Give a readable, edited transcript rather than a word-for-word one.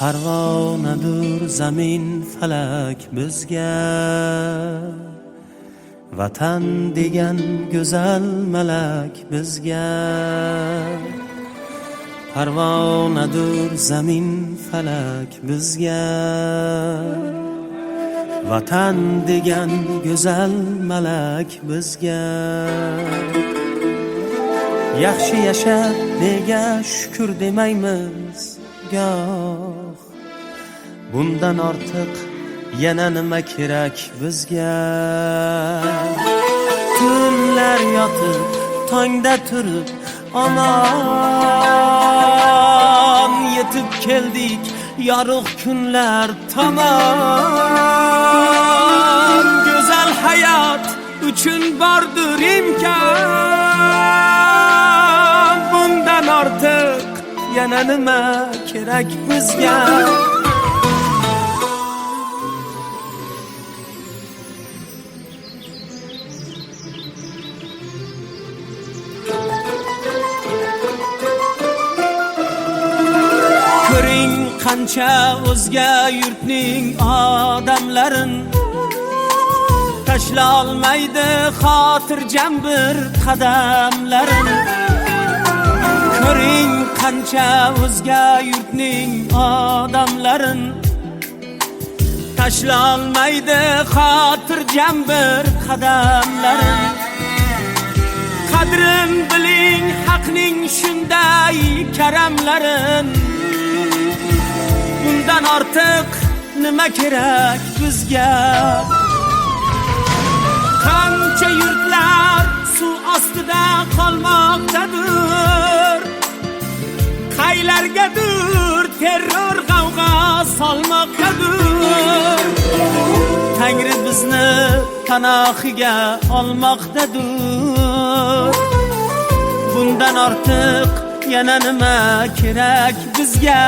Parvonadur zamin falak bizga, vatan degan go'zal malak bizga. Parvonadur zamin falak bizga, vatan degan go'zal malak bizga. Yaxshi yashab nega shukr demaymiz goh, bundan ortiq yana nima kerak bizga? Tunlar yotib tongda turib aman yetib keldik yorug' kunlar tomon. Go'zal hayot uchun bordir imkon, bundan ortiq yana nima kerak bizga? Ko'ring qancha o'zga yurtning odamlarin, tashla olmaydi xotirjam bir qadamlarin. Ko'ring qancha o'zga yurtning odamlarin, tashla olmaydi xotirjam bir qadamlarin. Qadrin biling haqning shunday karamlarin, bundan ortiq nima kerak bizga? Qancha yurtlar suv ostida qolmoqdadir, qaylargadir terror g'avg'o solmoqdadir. Tangri bizni panohiga olmoqdadir, bundan ortiq yana nima kerak bizga?